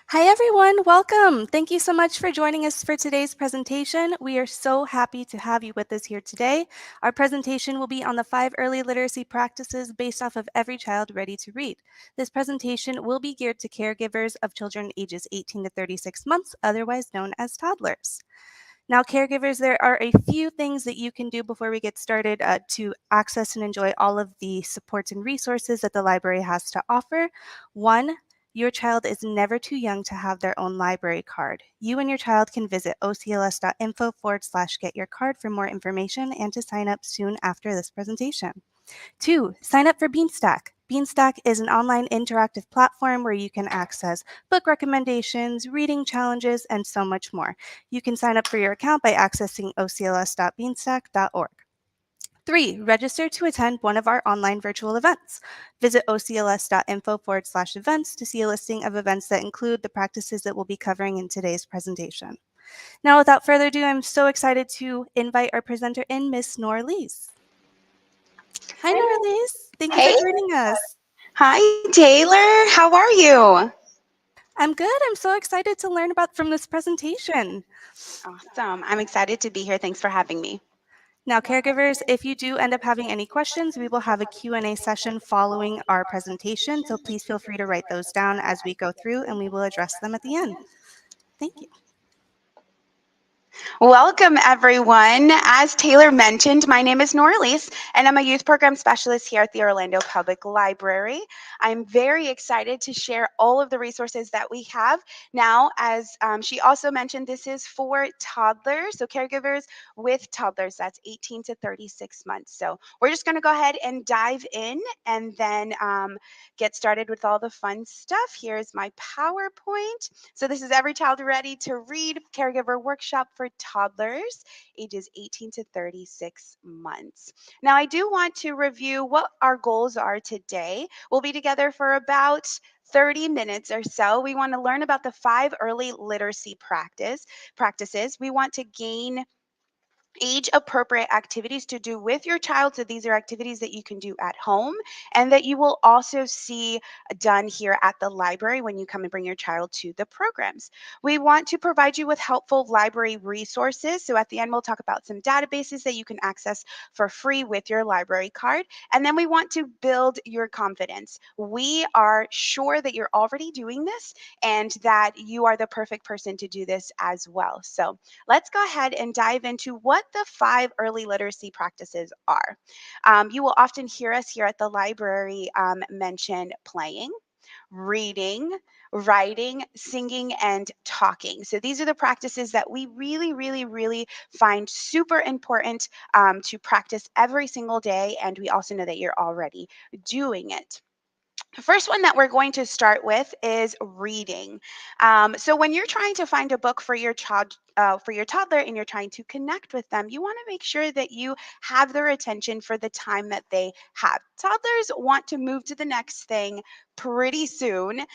Hi everyone, welcome. Thank you so much for joining us for today's presentation. We are so happy to have you with us here today. Our presentation will be on the 5 early literacy practices based off of Every Child Ready to Read. This presentation will be geared to caregivers of children ages 18 to 36 months, otherwise known as toddlers. Now, caregivers, there are a few things that you can do before we get started to access and enjoy all of the supports and resources that the library has to offer. One, your child is never too young to have their own library card. You and your child can visit ocls.info/get your card for more information and to sign up soon after this presentation. Two, sign up for Beanstack. Beanstack is an online interactive platform where you can access book recommendations, reading challenges, and so much more. You can sign up for your account by accessing ocls.beanstack.org. Three, register to attend one of our online virtual events. Visit ocls.info/events to see a listing of events that include the practices that we'll be covering in today's presentation. Now, without further ado, I'm so excited to invite our presenter in, Miss Norlise. Hi, Norlise. Thank you for Hey, joining us. hi Taylor. How are you? I'm good. I'm so excited to learn about from this presentation. Awesome. I'm excited to be here. Thanks for having me. Now, caregivers, if you do end up having any questions, we will have a Q&A session following our presentation, so please feel free to write those down as we go through and we will address them at the end. Thank you. Welcome, everyone. As Taylor mentioned, my name is Norlise, and I'm a youth program specialist here at the Orlando Public Library. I'm very excited to share all of the resources that we have. Now, as she also mentioned, this is for toddlers, so caregivers with toddlers, that's 18 to 36 months. So we're just going to go ahead and dive in and then get started with all the fun stuff. Here's my PowerPoint. So this is Every Child Ready to Read Caregiver Workshop for toddlers ages 18 to 36 months. Now, I do want to review what our goals are today. We'll be together for about 30 minutes or so. We want to learn about the 5 early literacy practices. We want to gain age appropriate activities to do with your child. So these are activities that you can do at home and that you will also see done here at the library when you come and bring your child to the programs. We want to provide you with helpful library resources. So at the end, we'll talk about some databases that you can access for free with your library card. And then we want to build your confidence. We are sure that you're already doing this and that you are the perfect person to do this as well. So let's go ahead and dive into what the 5 early literacy practices are. You will often hear us here at the library mention playing, reading, writing, singing, and talking. So these are the practices that we really find super important to practice every single day. And we also know that you're already doing it. The first one that we're going to start with is reading. So when you're trying to find a book for your child, for your toddler, and you're trying to connect with them, you want to make sure that you have their attention for the time that they have. Toddlers want to move to the next thing pretty soon.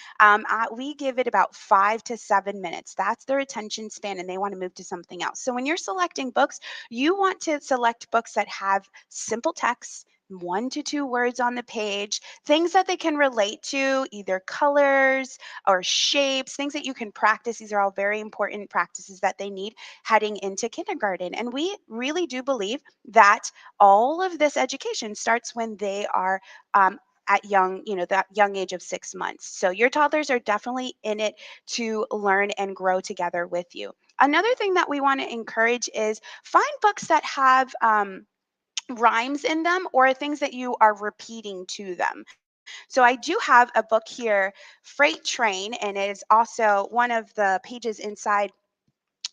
We give it about 5 to 7 minutes. That's their attention span, and they want to move to something else. So when you're selecting books, you want to select books that have simple text, 1 to 2 words on the page, things that they can relate to, either colors or shapes, things that you can practice. These are all very important practices that they need heading into kindergarten. And we really do believe that all of this education starts when they are at that young age of 6 months. So your toddlers are definitely in it to learn and grow together with you. Another thing that we want to encourage is find books that have rhymes in them or things that you are repeating to them. So I do have a book here, Freight Train, and it is also one of the pages inside.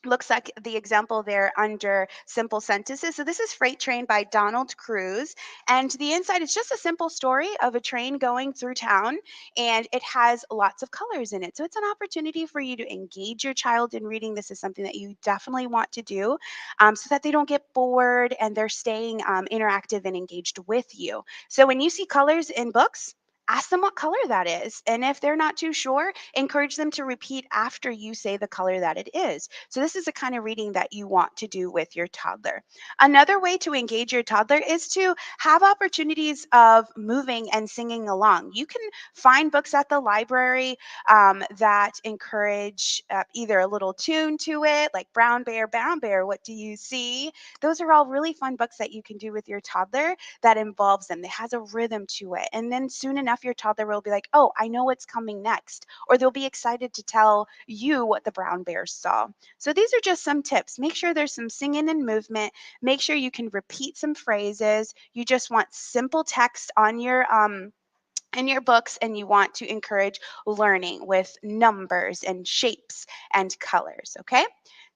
Looks like the example there under simple sentences. So this is Freight Train by Donald Cruz. And the inside is just a simple story of a train going through town, and it has lots of colors in it. So it's an opportunity for you to engage your child in reading. This is something that you definitely want to do so that they don't get bored and they're staying interactive and engaged with you. So when you see colors in books, ask them what color that is. And if they're not too sure, encourage them to repeat after you say the color that it is. So, this is the kind of reading that you want to do with your toddler. Another way to engage your toddler is to have opportunities of moving and singing along. You can find books at the library that encourage either a little tune to it, like Brown Bear, what do you see? Those are all really fun books that you can do with your toddler that involves them. It has a rhythm to it. And then soon enough, your toddler will be like, oh, I know what's coming next. Or they'll be excited to tell you what the brown bear saw. So these are just some tips. Make sure there's some singing and movement. Make sure you can repeat some phrases. You just want simple text on your in your books, and you want to encourage learning with numbers and shapes and colors. Okay,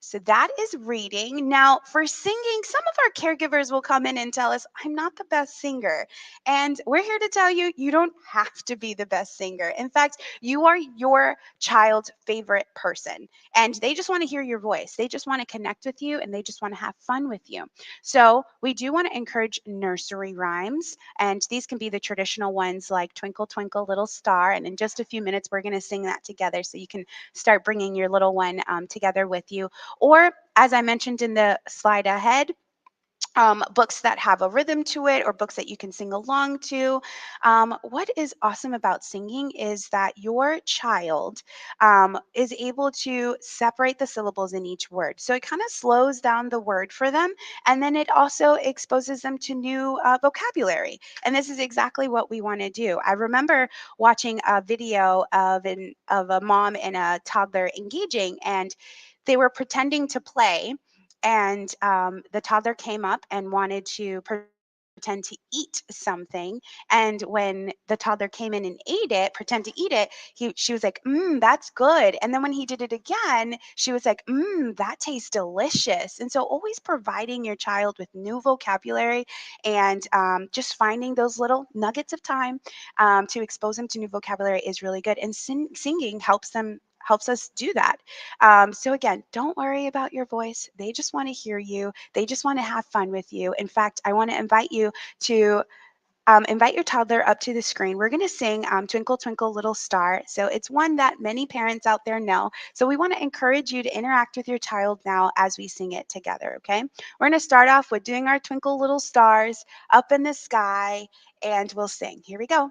so that is reading. Now for singing, some of our caregivers will come in and tell us, I'm not the best singer, and we're here to tell you, you don't have to be the best singer. In fact, you are your child's favorite person, and they just want to hear your voice. They just want to connect with you, and they just want to have fun with you. So we do want to encourage nursery rhymes, and these can be the traditional ones like Twinkle, Twinkle, Little Star. And in just a few minutes, we're going to sing that together so you can start bringing your little one together with you. Or, as I mentioned in the slide ahead, books that have a rhythm to it or books that you can sing along to. What is awesome about singing is that your child is able to separate the syllables in each word. So it kind of slows down the word for them. And then it also exposes them to new vocabulary. And this is exactly what we want to do. I remember watching a video of a mom and a toddler engaging, and they were pretending to play, and the toddler came up and wanted to pretend to eat something. And when the toddler came in and ate it, pretend to eat it, she was like, that's good. And then when he did it again, she was like, that tastes delicious. And so always providing your child with new vocabulary, and just finding those little nuggets of time to expose them to new vocabulary is really good. And singing helps us do that. So again, don't worry about your voice. They just want to hear you. They just want to have fun with you. In fact, I want to invite you to invite your toddler up to the screen. We're going to sing Twinkle, Twinkle, Little Star. So it's one that many parents out there know. So we want to encourage you to interact with your child now as we sing it together, okay? We're going to start off with doing our Twinkle, Little Stars up in the sky, and we'll sing. Here we go.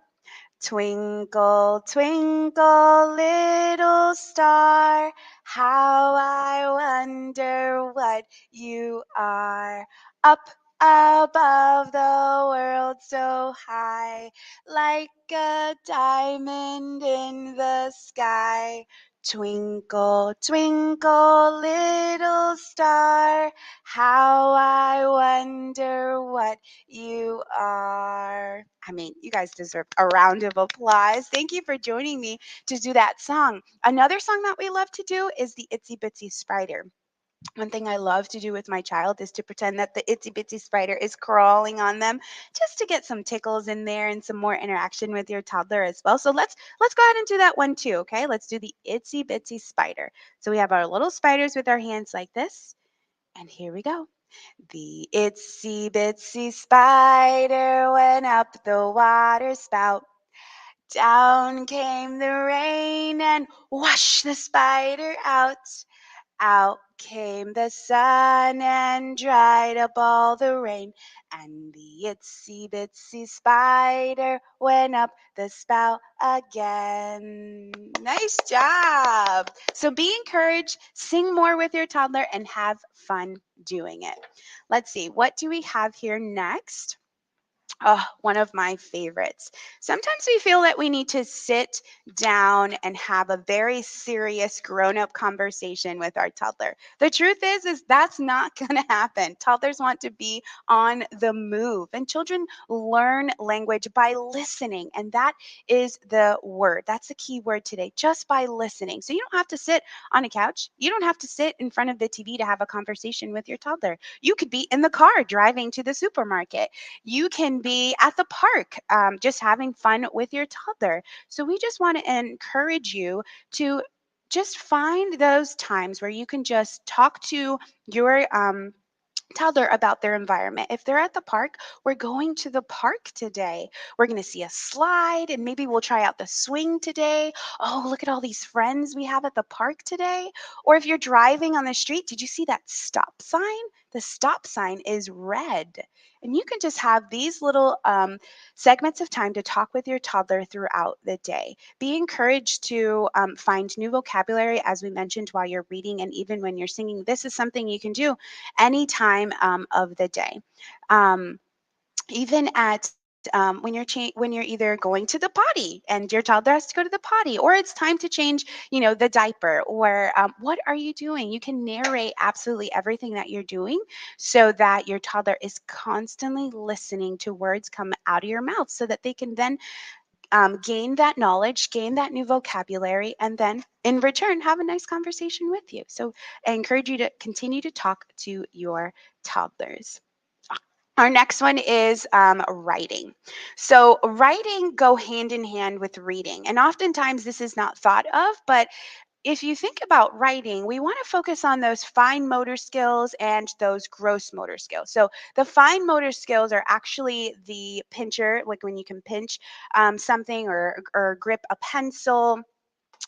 Twinkle, twinkle, little star, how I wonder what you are. Up above the world so high, like a diamond in the sky. Twinkle, twinkle, little star, how I wonder what you are. I mean, you guys deserve a round of applause. Thank you for joining me to do that song. Another song that we love to do is the Itsy Bitsy Spider. One thing I love to do with my child is to pretend that the itsy bitsy spider is crawling on them, just to get some tickles in there and some more interaction with your toddler as well. So let's go ahead and do that one too, okay? Let's do the itsy bitsy spider. So we have our little spiders with our hands like this, and here we go. The itsy bitsy spider went up the water spout. Down came the rain and wash the spider out. Out came the sun and dried up all the rain. And the itsy bitsy spider went up the spout again. Nice job. So be encouraged, sing more with your toddler, and have fun doing it. Let's see, what do we have here next? Oh, one of my favorites. Sometimes we feel that we need to sit down and have a very serious grown-up conversation with our toddler. The truth is that's not going to happen. Toddlers want to be on the move, and children learn language by listening, and that is the word. That's the key word today, just by listening. So you don't have to sit on a couch. You don't have to sit in front of the TV to have a conversation with your toddler. You could be in the car driving to the supermarket. You can be at the park, just having fun with your toddler. So we just want to encourage you to just find those times where you can just talk to your toddler about their environment. If they're at the park, we're going to the park today. We're going to see a slide and maybe we'll try out the swing today. Oh, look at all these friends we have at the park today. Or if you're driving on the street, did you see that stop sign? The stop sign is red. And you can just have these little segments of time to talk with your toddler throughout the day. Be encouraged to find new vocabulary, as we mentioned, while you're reading and even when you're singing. This is something you can do any time of the day. Um, Even at when you're either going to the potty and your toddler has to go to the potty, or it's time to change, the diaper, or what are you doing? You can narrate absolutely everything that you're doing so that your toddler is constantly listening to words come out of your mouth so that they can then gain that knowledge, gain that new vocabulary, and then in return have a nice conversation with you. So I encourage you to continue to talk to your toddlers. Our next one is writing. So writing go hand in hand with reading, and oftentimes this is not thought of, but if you think about writing, we want to focus on those fine motor skills and those gross motor skills. So the fine motor skills are actually the pincher, like when you can pinch something or grip a pencil.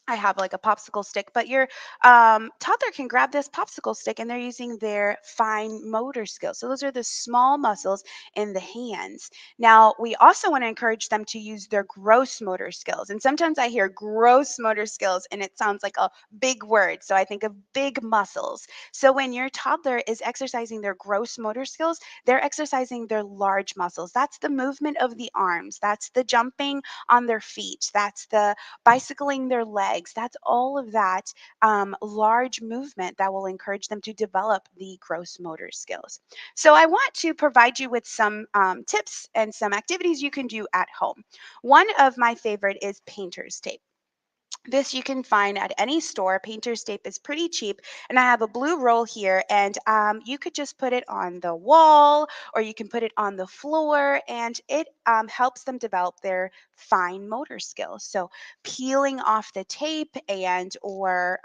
I have like a popsicle stick, but your toddler can grab this popsicle stick and they're using their fine motor skills. So those are the small muscles in the hands. Now, we also want to encourage them to use their gross motor skills. And sometimes I hear gross motor skills and it sounds like a big word. So I think of big muscles. So when your toddler is exercising their gross motor skills, they're exercising their large muscles. That's the movement of the arms, that's the jumping on their feet, that's the bicycling their legs. That's all of that large movement that will encourage them to develop the gross motor skills. So, I want to provide you with some tips and some activities you can do at home. One of my favorite is painter's tape. This you can find at any store. Painter's tape is pretty cheap. And I have a blue roll here, and you could just put it on the wall or you can put it on the floor, and it helps them develop their fine motor skills. So peeling off the tape and or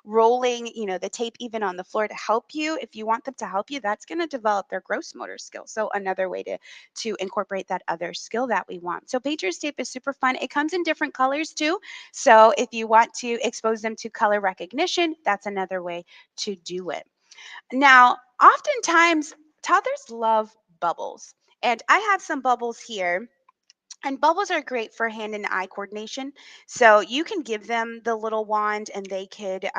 rolling, the tape even on the floor to help you. If you want them to help you, that's going to develop their gross motor skills. So another way to incorporate that other skill that we want. So painter's tape is super fun. It comes in different colors too. So if you want to expose them to color recognition, that's another way to do it. Now, oftentimes toddlers love bubbles. And I have some bubbles here, and bubbles are great for hand and eye coordination. So you can give them the little wand and they could,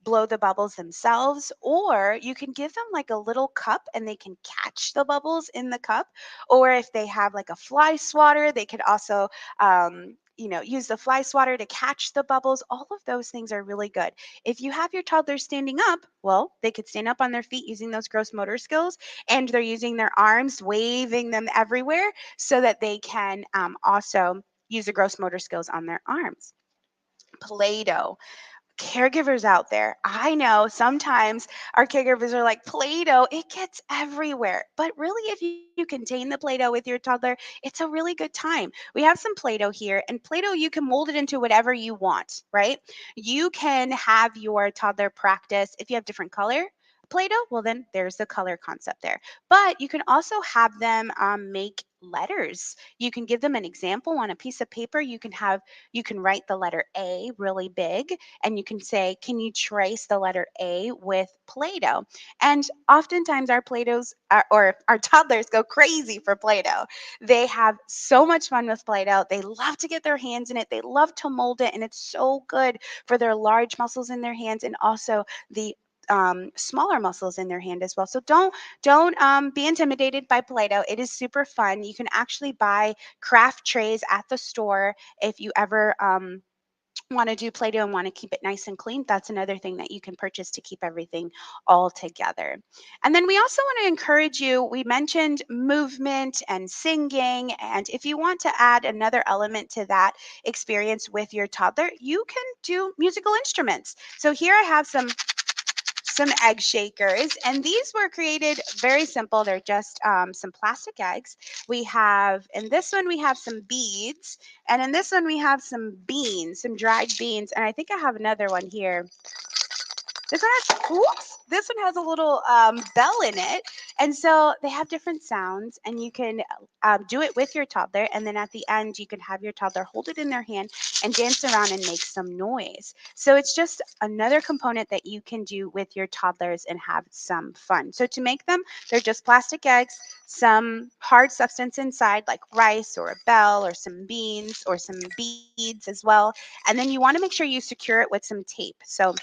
blow the bubbles themselves. Or you can give them like a little cup and they can catch the bubbles in the cup. Or if they have like a fly swatter, they could also, use the fly swatter to catch the bubbles. All of those things are really good. If you have your toddler standing up, well, they could stand up on their feet using those gross motor skills, and they're using their arms, waving them everywhere so that they can also use the gross motor skills on their arms. Play Doh. Caregivers out there, I know sometimes our caregivers are like, Play Doh, it gets everywhere. But really, if you contain the Play Doh with your toddler, it's a really good time. We have some Play Doh here, and Play Doh, you can mold it into whatever you want, right? You can have your toddler practice if you have different color Play-Doh, well, then there's the color concept there. But you can also have them make letters. You can give them an example on a piece of paper. You can write the letter A really big, and you can say, "Can you trace the letter A with Play-Doh?" And oftentimes our Play-Dohs or our toddlers go crazy for Play-Doh. They have so much fun with Play-Doh. They love to get their hands in it. They love to mold it, and it's so good for their large muscles in their hands and also the smaller muscles in their hand as well. So don't be intimidated by Play-Doh. It is super fun. You can actually buy craft trays at the store if you ever want to do Play-Doh and want to keep it nice and clean. That's another thing that you can purchase to keep everything all together. And then we also want to encourage you. We mentioned movement and singing, and if you want to add another element to that experience with your toddler, you can do musical instruments. So here I have some egg shakers, and these were created very simple. They're just some plastic eggs. We have in this one we have some beads, and in this one we have some beans, some dried beans, and I think I have another one here. This one has, oops, this one has a little bell in it. And so they have different sounds, and you can do it with your toddler. And then at the end, you can have your toddler hold it in their hand and dance around and make some noise. So it's just another component that you can do with your toddlers and have some fun. So to make them, they're just plastic eggs, some hard substance inside, like rice or a bell or some beans or some beads as well. And then you want to make sure you secure it with some tape. So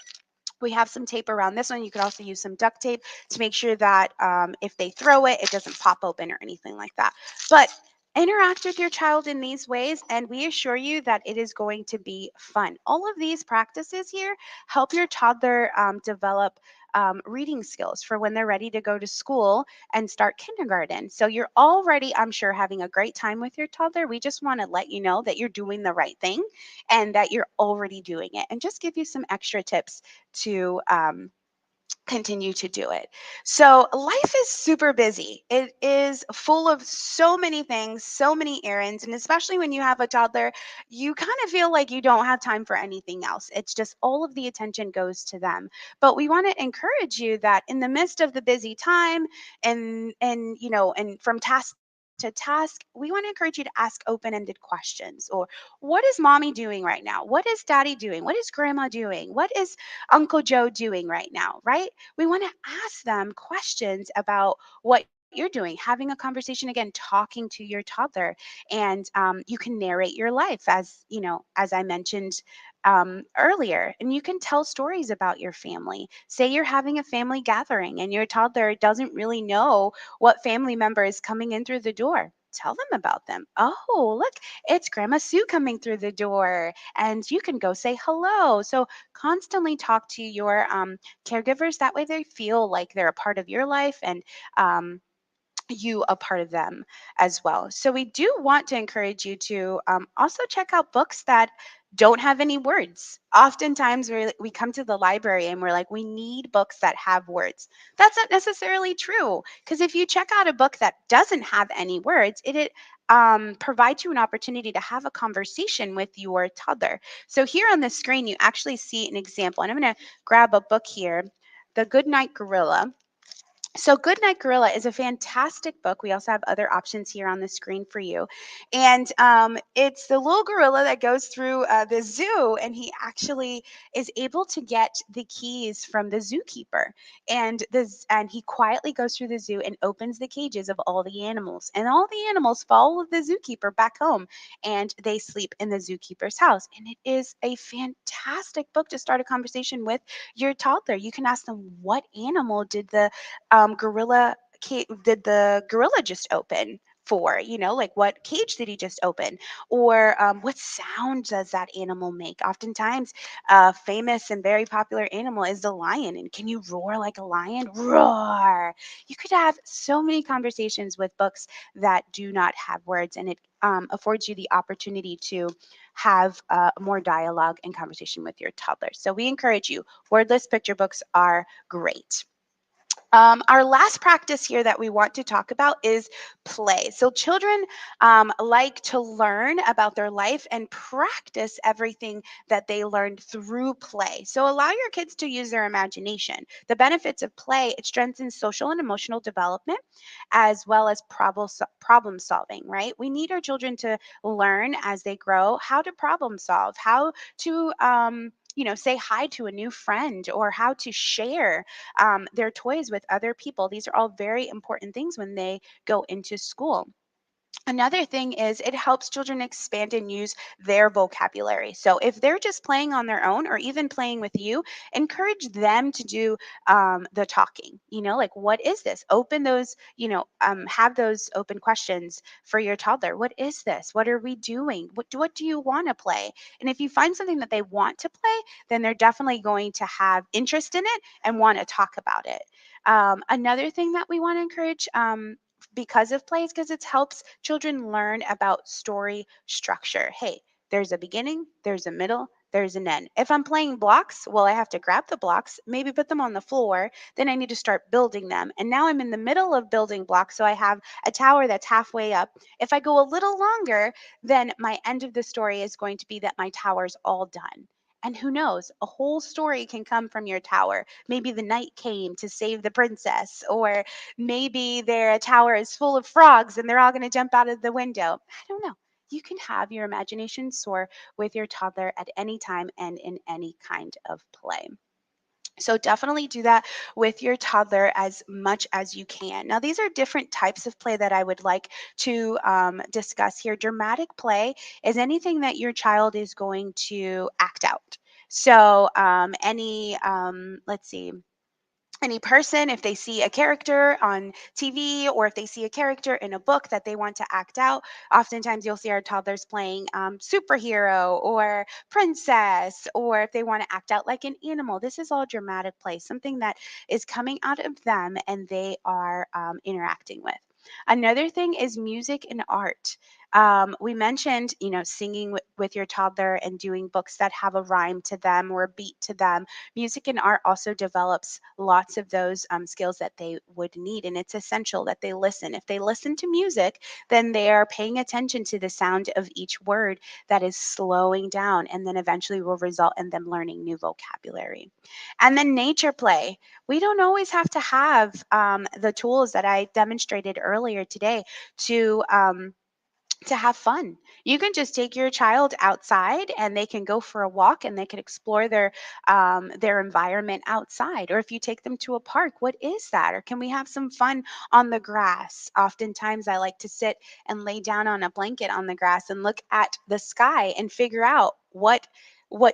we have some tape around this one. You could also use some duct tape to make sure that if they throw it, it doesn't pop open or anything like that. But interact with your child in these ways, and we assure you that it is going to be fun. All of these practices here help your toddler develop reading skills for when they're ready to go to school and start kindergarten. So you're already, I'm sure, having a great time with your toddler. We just want to let you know that you're doing the right thing and that you're already doing it, and just give you some extra tips to continue to do it. So life is super busy. It is full of so many things, so many errands, and especially when you have a toddler, you kind of feel like you don't have time for anything else. It's just all of the attention goes to them. But we want to encourage you that in the midst of the busy time and from task to task, we want to encourage you to ask open-ended questions, or what is mommy doing right now? What is daddy doing? What is grandma doing? What is Uncle Joe doing right now, right? We want to ask them questions about what you're doing, having a conversation, again, talking to your toddler. And you can narrate your life, as I mentioned earlier. And you can tell stories about your family. Say you're having a family gathering and your toddler doesn't really know what family member is coming in through the door. Tell them about them. Oh, look, it's Grandma Sue coming through the door, and you can go say hello. So constantly talk to your caregivers. That way they feel like they're a part of your life, and um, you a part of them as well. So we do want to encourage you to also check out books that don't have any words. Oftentimes we come to the library and we're like, we need books that have words. That's not necessarily true, because if you check out a book that doesn't have any words, it provides you an opportunity to have a conversation with your toddler. So here on the screen, you actually see an example, and I'm going to grab a book here, The Goodnight Gorilla. So, Goodnight Gorilla is a fantastic book. We also have other options here on the screen for you. And it's the little gorilla that goes through the zoo, and he actually is able to get the keys from the zookeeper. And he quietly goes through the zoo and opens the cages of all the animals. And all the animals follow the zookeeper back home, and they sleep in the zookeeper's house. And it is a fantastic book to start a conversation with your toddler. You can ask them, what animal did the gorilla just open for? Like, what cage did he just open? Or what sound does that animal make? Oftentimes a famous and very popular animal is the lion, and can you roar like a lion? Roar. You could have so many conversations with books that do not have words, and it affords you the opportunity to have more dialogue and conversation with your toddler. So we encourage you, wordless picture books are great. Our last practice here that we want to talk about is play. So children like to learn about their life and practice everything that they learned through play. So allow your kids to use their imagination. The benefits of play: it strengthens social and emotional development, as well as problem solving, right? We need our children to learn as they grow how to problem solve, how to say hi to a new friend, or how to share their toys with other people. These are all very important things when they go into school. Another thing is, it helps children expand and use their vocabulary. So if they're just playing on their own, or even playing with you, encourage them to do the talking. Like, what is this? Open those, have those open questions for your toddler. What is this? What are we doing? What do you want to play? And if you find something that they want to play, then they're definitely going to have interest in it and want to talk about it. Another thing that we want to encourage, because of plays, because it helps children learn about story structure. Hey, there's a beginning, there's a middle, there's an end. If I'm playing blocks, well, I have to grab the blocks, maybe put them on the floor, then I need to start building them. And now I'm in the middle of building blocks, so I have a tower that's halfway up. If I go a little longer, then my end of the story is going to be that my tower's all done. And who knows, a whole story can come from your tower. Maybe the knight came to save the princess, or maybe their tower is full of frogs and they're all going to jump out of the window. I don't know. You can have your imagination soar with your toddler at any time and in any kind of play. So definitely do that with your toddler as much as you can. Now, these are different types of play that I would like to discuss here. Dramatic play is anything that your child is going to act out. So let's see, any person, if they see a character on TV or if they see a character in a book that they want to act out, oftentimes you'll see our toddlers playing superhero or princess, or if they want to act out like an animal. This is all dramatic play, something that is coming out of them and they are interacting with. Another thing is music and art. We mentioned, singing with your toddler and doing books that have a rhyme to them or a beat to them. Music and art also develops lots of those skills that they would need. And it's essential that they listen. If they listen to music, then they are paying attention to the sound of each word that is slowing down and then eventually will result in them learning new vocabulary. And then nature play. We don't always have to have the tools that I demonstrated earlier today to. To have fun. You can just take your child outside and they can go for a walk and they can explore their environment outside. Or if you take them to a park, what is that? Or can we have some fun on the grass? Oftentimes I like to sit and lay down on a blanket on the grass and look at the sky and figure out what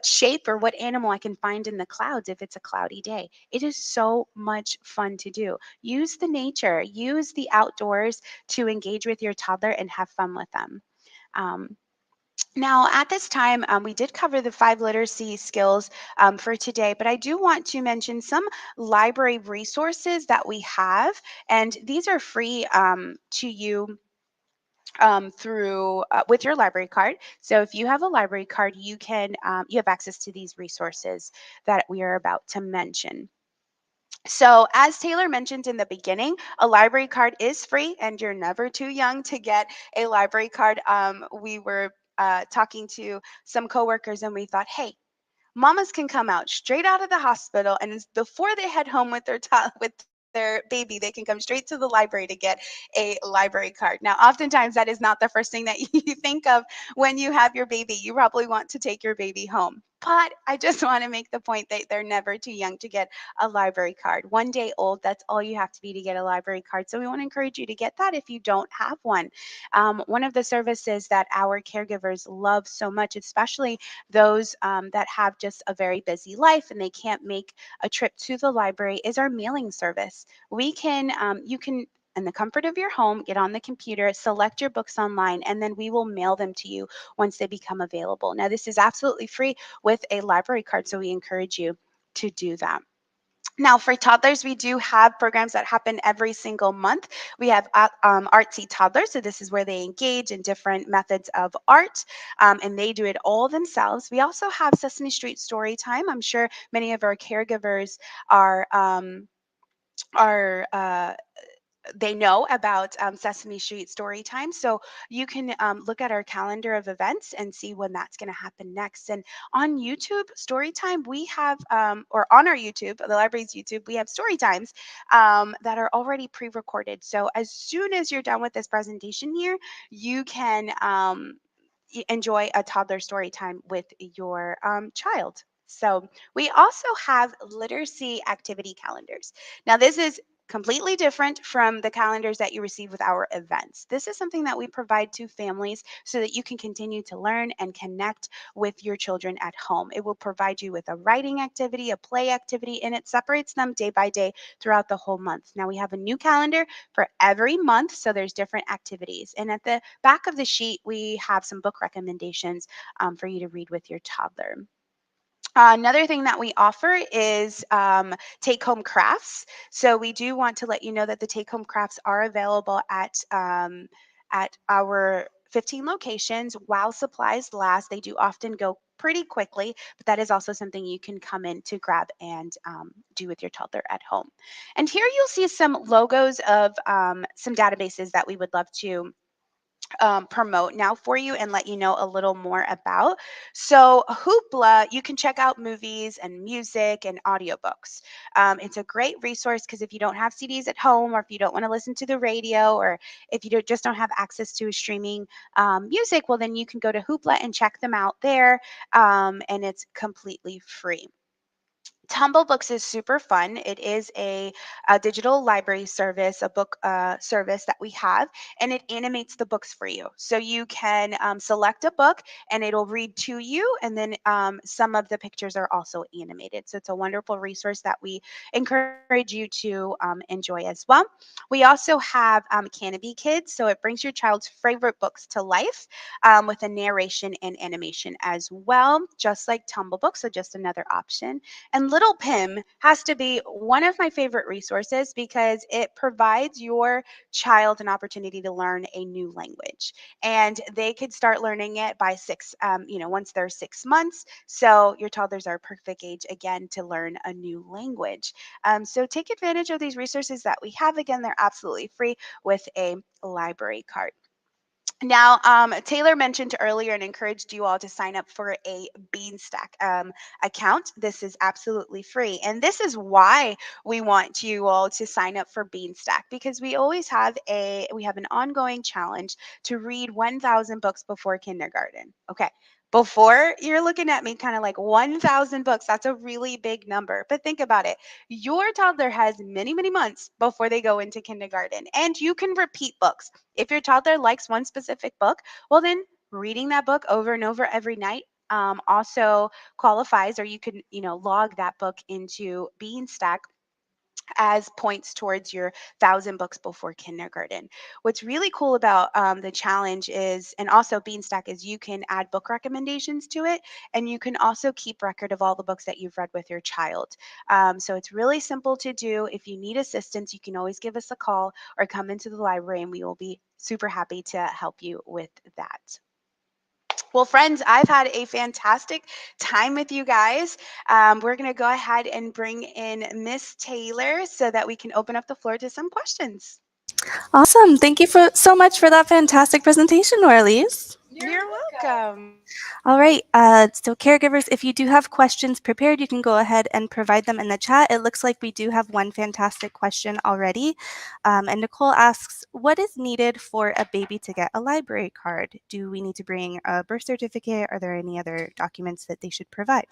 shape or what animal I can find in the clouds if it's a cloudy day. It is so much fun to do. Use the nature, use the outdoors to engage with your toddler and have fun with them. Um, Now, at this time, we did cover the 5 literacy skills for today, but I do want to mention some library resources that we have, and these are free to you through with your library card. So if you have a library card, you have access to these resources that we are about to mention. So, as Taylor mentioned in the beginning, a library card is free, and you're never too young to get a library card. We were talking to some coworkers, and we thought, hey, mamas can come out straight out of the hospital, and before they head home with with their baby, they can come straight to the library to get a library card. Now, oftentimes that is not the first thing that you think of when you have your baby. You probably want to take your baby home. But I just want to make the point that they're never too young to get a library card. 1 day old, that's all you have to be to get a library card. So we want to encourage you to get that if you don't have one. One of the services that our caregivers love so much, especially those that have just a very busy life and they can't make a trip to the library, is our mailing service. You can, in the comfort of your home, get on the computer, select your books online, and then we will mail them to you once they become available. Now, this is absolutely free with a library card, so we encourage you to do that. Now, for toddlers, we do have programs that happen every single month. We have Artsy Toddlers, so this is where they engage in different methods of art, and they do it all themselves. We also have Sesame Street Story Time. I'm sure many of our caregivers are. Are They know about Sesame Street story time. So you can look at our calendar of events and see when that's going to happen next. And on YouTube, story time, we have, or on our YouTube, the library's YouTube, we have story times that are already pre recorded. So as soon as you're done with this presentation here, you can enjoy a toddler story time with your child. So we also have literacy activity calendars. Now, this is completely different from the calendars that you receive with our events. This is something that we provide to families so that you can continue to learn and connect with your children at home. It will provide you with a writing activity, a play activity, and it separates them day by day throughout the whole month. Now we have a new calendar for every month, so there's different activities. And at the back of the sheet, we have some book recommendations for you to read with your toddler. Another thing that we offer is take home crafts. So we do want to let you know that the take home crafts are available at our 15 locations while supplies last. They do often go pretty quickly, but that is also something you can come in to grab and do with your toddler at home. And here you'll see some logos of some databases that we would love to promote now for you and let you know a little more about. So, Hoopla, you can check out movies and music and audiobooks. It's a great resource because if you don't have CDs at home, or if you don't want to listen to the radio, or if you just don't have access to streaming music, well, then you can go to Hoopla and check them out there, and it's completely free. Tumblebooks is super fun. It is a digital library service, a book service that we have, and it animates the books for you. So you can select a book and it'll read to you, and then some of the pictures are also animated. So it's a wonderful resource that we encourage you to enjoy as well. We also have Canopy Kids, so it brings your child's favorite books to life with a narration and animation as well, just like Tumblebooks, so just another option. And Little Pim has to be one of my favorite resources because it provides your child an opportunity to learn a new language. And they could start learning it by once they're 6 months. So your toddlers are a perfect age again to learn a new language. So take advantage of these resources that we have. Again, they're absolutely free with a library card. Now, Taylor mentioned earlier and encouraged you all to sign up for a Beanstack account. This is absolutely free. And this is why we want you all to sign up for Beanstack, because we have an ongoing challenge to read 1,000 books before kindergarten. Okay. Before, you're looking at me kind of like 1,000 books. That's a really big number. But think about it. Your toddler has many, many months before they go into kindergarten, and you can repeat books. If your toddler likes one specific book, well, then reading that book over and over every night also qualifies, or you can, log that book into Beanstack as points towards your 1,000 books before kindergarten. What's really cool about the challenge is, and also Beanstack, is you can add book recommendations to it, and you can also keep record of all the books that you've read with your child. So it's really simple to do. If you need assistance, you can always give us a call or come into the library, and we will be super happy to help you with that. Well, friends, I've had a fantastic time with you guys. We're going to go ahead and bring in Miss Taylor so that we can open up the floor to some questions. Awesome. Thank you so much for that fantastic presentation, Norlise. You're welcome. All right. So, caregivers, if you do have questions prepared, you can go ahead and provide them in the chat. It looks like we do have one fantastic question already. And Nicole asks, what is needed for a baby to get a library card? Do we need to bring a birth certificate? Are there any other documents that they should provide?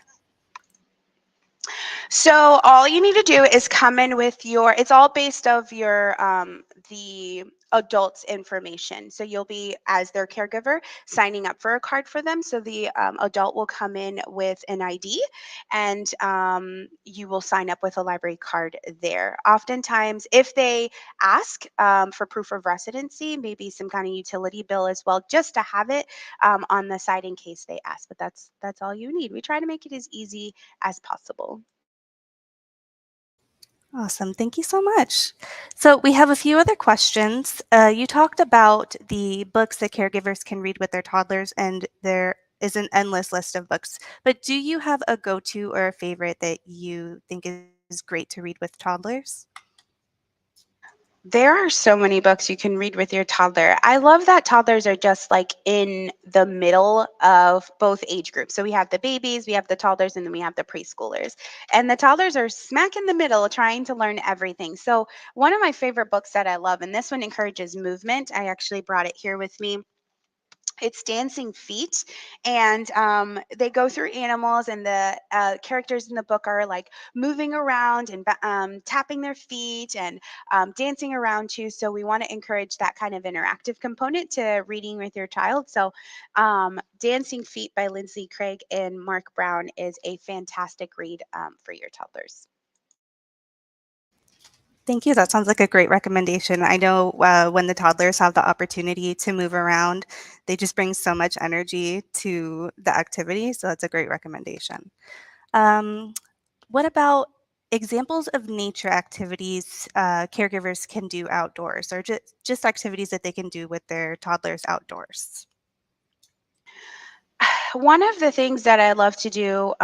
So all you need to do is come in with it's all based of your the adult's information. So you'll be, as their caregiver, signing up for a card for them. So the adult will come in with an ID, and you will sign up with a library card there. Oftentimes, if they ask for proof of residency, maybe some kind of utility bill as well, just to have it on the side in case they ask. But that's all you need. We try to make it as easy as possible. Awesome. Thank you so much. So we have a few other questions. You talked about the books that caregivers can read with their toddlers, and there is an endless list of books. But do you have a go-to or a favorite that you think is great to read with toddlers? There are so many books you can read with your toddler. I love that toddlers are just like in the middle of both age groups. So we have the babies, we have the toddlers, and then we have the preschoolers. And the toddlers are smack in the middle trying to learn everything. So one of my favorite books that I love, and this one encourages movement. I actually brought it here with me. It's Dancing Feet, and they go through animals, and the characters in the book are like moving around and tapping their feet and dancing around too. So we want to encourage that kind of interactive component to reading with your child. So Dancing Feet by Lindsey Craig and Mark Brown is a fantastic read for your toddlers. Thank you. That sounds like a great recommendation. I know when the toddlers have the opportunity to move around, they just bring so much energy to the activity. So that's a great recommendation. Um, what about examples of nature activities caregivers can do outdoors, or just activities that they can do with their toddlers outdoors? One of the things that I love to do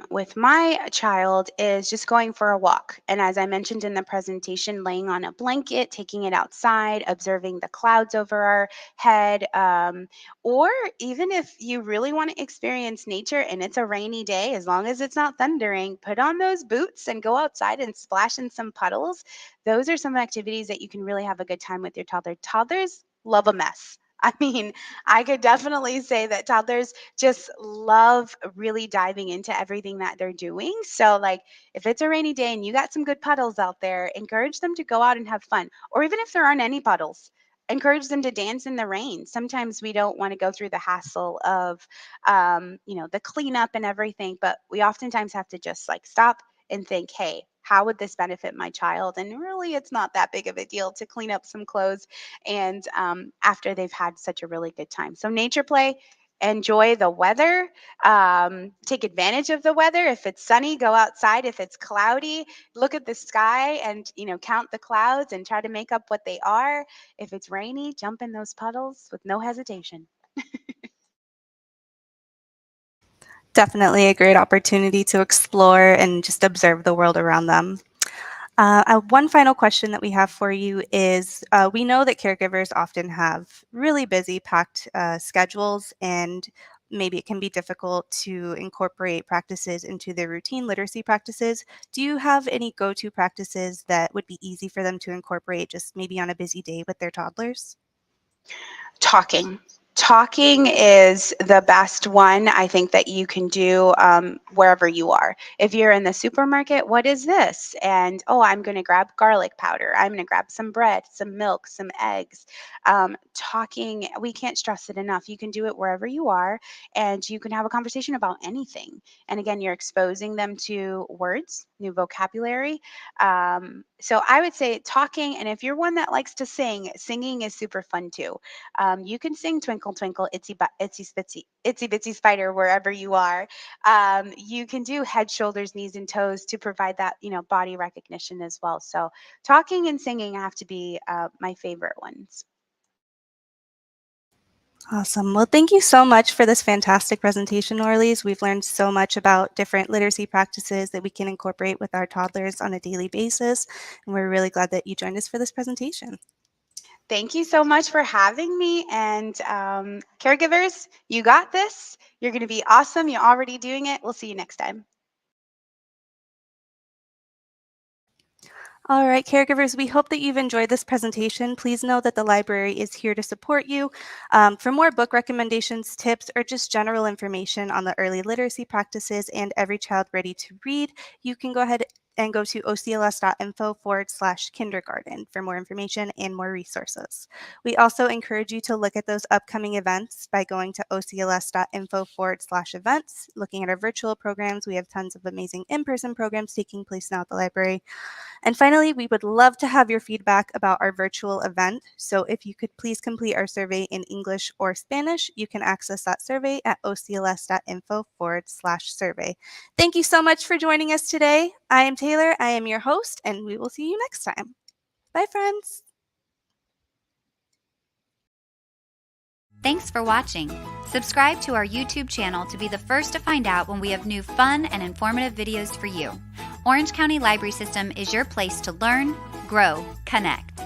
with my child is just going for a walk. And as I mentioned in the presentation, laying on a blanket, taking it outside, observing the clouds over our head. Or even if you really want to experience nature and it's a rainy day, as long as it's not thundering, put on those boots and go outside and splash in some puddles. Those are some activities that you can really have a good time with your toddler. Toddlers love a mess. I mean, I could definitely say that toddlers just love really diving into everything that they're doing. So, like, if it's a rainy day and you got some good puddles out there, encourage them to go out and have fun. Or even if there aren't any puddles, encourage them to dance in the rain. Sometimes we don't want to go through the hassle of, the cleanup and everything, but we oftentimes have to just like stop and think, hey, how would this benefit my child? And really, it's not that big of a deal to clean up some clothes and after they've had such a really good time. So nature play, enjoy the weather, take advantage of the weather. If it's sunny, go outside. If it's cloudy, look at the sky and count the clouds and try to make up what they are. If it's rainy, jump in those puddles with no hesitation. Definitely a great opportunity to explore and just observe the world around them. One final question that we have for you is, we know that caregivers often have really busy, packed schedules, and maybe it can be difficult to incorporate practices into their routine literacy practices. Do you have any go-to practices that would be easy for them to incorporate just maybe on a busy day with their toddlers? Talking. Talking is the best one I think that you can do wherever you are. If you're in the supermarket, what is this? And oh, I'm going to grab garlic powder. I'm going to grab some bread, some milk, some eggs. Talking, we can't stress it enough. You can do it wherever you are, and you can have a conversation about anything. And again, you're exposing them to words, new vocabulary. So I would say talking, and if you're one that likes to sing, singing is super fun too. You can sing Twinkle, Twinkle, Itsy Bitsy Spider wherever you are. You can do head, shoulders, knees, and toes to provide that, body recognition as well. So talking and singing have to be my favorite ones. Awesome. Well, thank you so much for this fantastic presentation, Orlees. We've learned so much about different literacy practices that we can incorporate with our toddlers on a daily basis, and we're really glad that you joined us for this presentation. Thank you so much for having me. And caregivers, you got this. You're going to be awesome. You're already doing it. We'll see you next time. All right, caregivers, we hope that you've enjoyed this presentation. Please know that the library is here to support you. For more book recommendations, tips, or just general information on the early literacy practices and Every Child Ready to Read, you can go ahead and go to ocls.info/kindergarten for more information and more resources. We also encourage you to look at those upcoming events by going to ocls.info/events. Looking at our virtual programs, we have tons of amazing in-person programs taking place now at the library. And finally, we would love to have your feedback about our virtual event. So if you could please complete our survey in English or Spanish, you can access that survey at ocls.info/survey. Thank you so much for joining us today. I am Taylor, I am your host, and we will see you next time. Bye, friends. Thanks for watching. Subscribe to our YouTube channel to be the first to find out when we have new fun and informative videos for you. Orange County Library System is your place to learn, grow, connect.